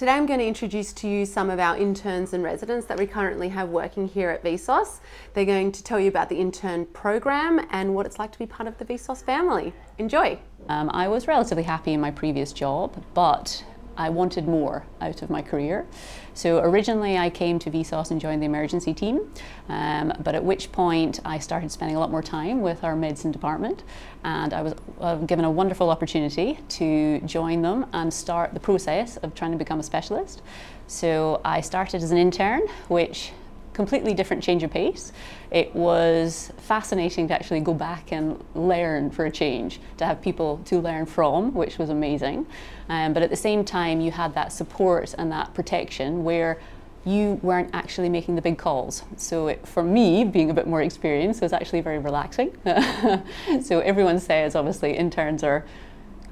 Today I'm going to introduce to you some of our interns and residents that we currently have working here at Vsauce. They're going to tell you about the intern program and what it's like to be part of the Vsauce family. Enjoy! I was relatively happy in my previous job, but I wanted more out of my career. So originally I came to Vsauce and joined the emergency team, but at which point I started spending a lot more time with our medicine department, and I was given a wonderful opportunity to join them and start the process of trying to become a specialist. So I started as an intern, which completely different change of pace. It was fascinating to actually go back and learn for a change, to have people to learn from, which was amazing. But at the same time, you had that support and that protection where you weren't actually making the big calls. So for me, being a bit more experienced, it was actually very relaxing. So everyone says, obviously, interns are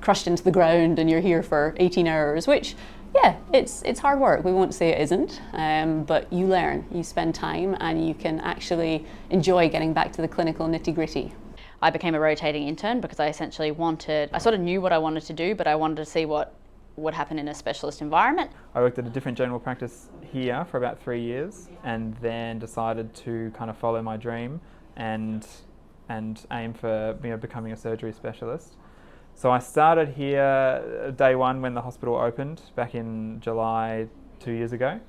crushed into the ground and you're here for 18 hours, which yeah, it's hard work. We won't say it isn't, but you learn, you spend time, and you can actually enjoy getting back to the clinical nitty-gritty. I became a rotating intern because I essentially I sort of knew what I wanted to do, but I wanted to see what would happen in a specialist environment. I worked at a different general practice here for about 3 years, and then decided to kind of follow my dream and aim for becoming a surgery specialist. So I started here day one when the hospital opened back in July 2 years ago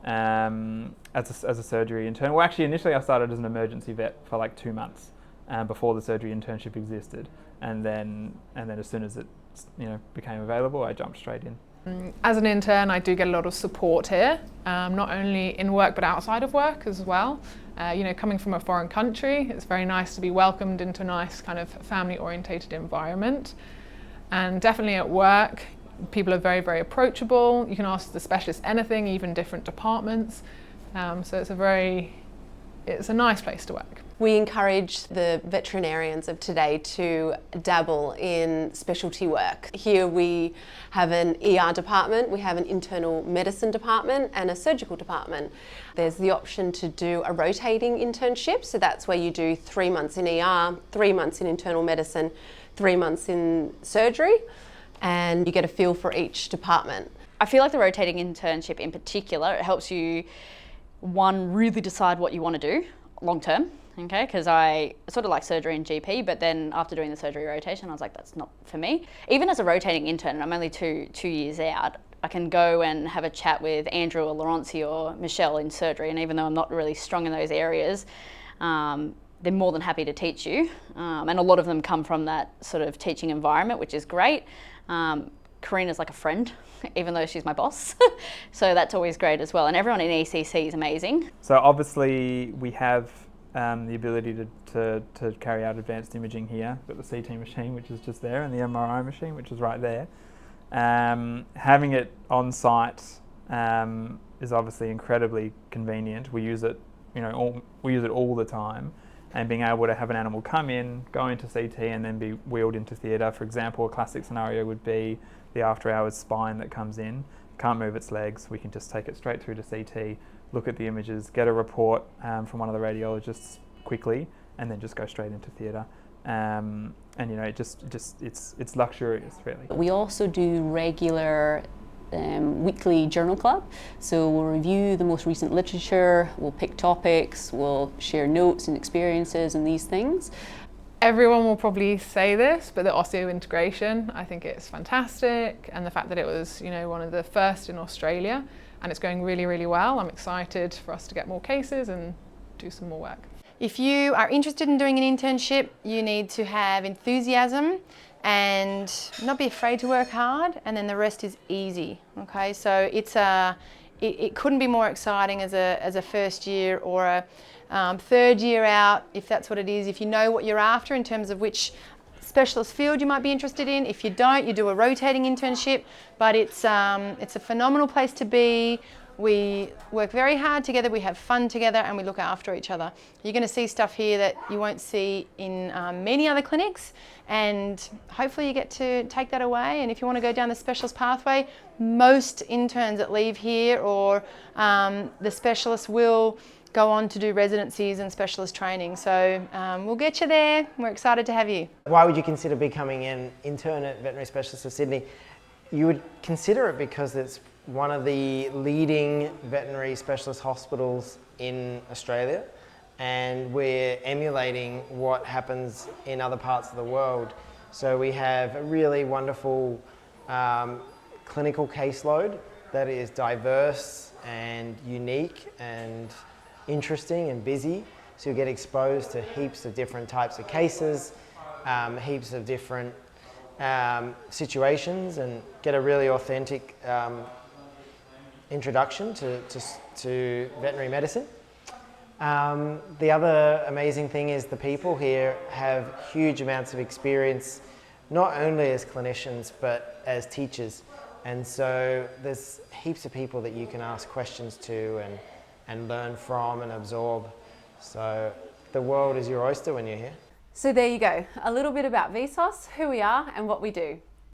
as a surgery intern. Well, actually initially I started as an emergency vet for like 2 months before the surgery internship existed, and then as soon as it became available, I jumped straight in. As an intern, I do get a lot of support here, not only in work but outside of work as well. Coming from a foreign country, it's very nice to be welcomed into a nice kind of family-orientated environment. And definitely at work, people are very, very approachable. You can ask the specialist anything, even different departments. So it's a nice place to work. We encourage the veterinarians of today to dabble in specialty work. Here we have an ER department, we have an internal medicine department and a surgical department. There's the option to do a rotating internship, so that's where you do 3 months in ER, 3 months in internal medicine, 3 months in surgery, and you get a feel for each department. I feel like the rotating internship in particular, it helps you, one, really decide what you want to do long term. Okay, because I sort of like surgery and GP, but then after doing the surgery rotation, I was like, that's not for me. Even as a rotating intern, and I'm only two years out, I can go and have a chat with Andrew or Laurency or Michelle in surgery, and even though I'm not really strong in those areas, they're more than happy to teach you. And a lot of them come from that sort of teaching environment, which is great. Karina's like a friend, even though she's my boss. So that's always great as well. And everyone in ECC is amazing. So obviously we have the ability to carry out advanced imaging here. We've got the CT machine, which is just there, and the MRI machine, which is right there. Having it on site is obviously incredibly convenient. We use it, we use it all the time. And being able to have an animal come in, go into CT, and then be wheeled into theatre. For example, a classic scenario would be the after-hours spine that comes in, can't move its legs. We can just take it straight through to CT, look at the images, get a report from one of the radiologists quickly, and then just go straight into theatre. And it's luxurious, really. We also do regular weekly journal club, so we'll review the most recent literature, we'll pick topics, we'll share notes and experiences and these things. Everyone will probably say this, but the osseointegration, I think it's fantastic, and the fact that it was one of the first in Australia, and it's going really, really well. I'm excited for us to get more cases and do some more work. If you are interested in doing an internship, you need to have enthusiasm and not be afraid to work hard, and then the rest is easy. Okay, so it couldn't be more exciting as a first year or a third year out, if that's what it is. If you know what you're after in terms of which specialist field you might be interested in. If you don't, you do a rotating internship, but it's a phenomenal place to be. We work very hard together, we have fun together, and we look after each other. You're going to see stuff here that you won't see in many other clinics, and hopefully you get to take that away. And if you want to go down the specialist pathway, most interns that leave here or the specialists will go on to do residencies and specialist training. So we'll get you there. We're excited to have you. Why would you consider becoming an intern at Veterinary Specialist of Sydney? You would consider it because it's one of the leading veterinary specialist hospitals in Australia, and we're emulating what happens in other parts of the world. So we have a really wonderful clinical caseload that is diverse and unique and interesting and busy. So you get exposed to heaps of different types of cases, heaps of different situations, and get a really authentic introduction to veterinary medicine. The other amazing thing is the people here have huge amounts of experience, not only as clinicians but as teachers, and so there's heaps of people that you can ask questions to and learn from and absorb. So the world is your oyster when you're here. So there you go, a little bit about Vsauce, who we are and what we do.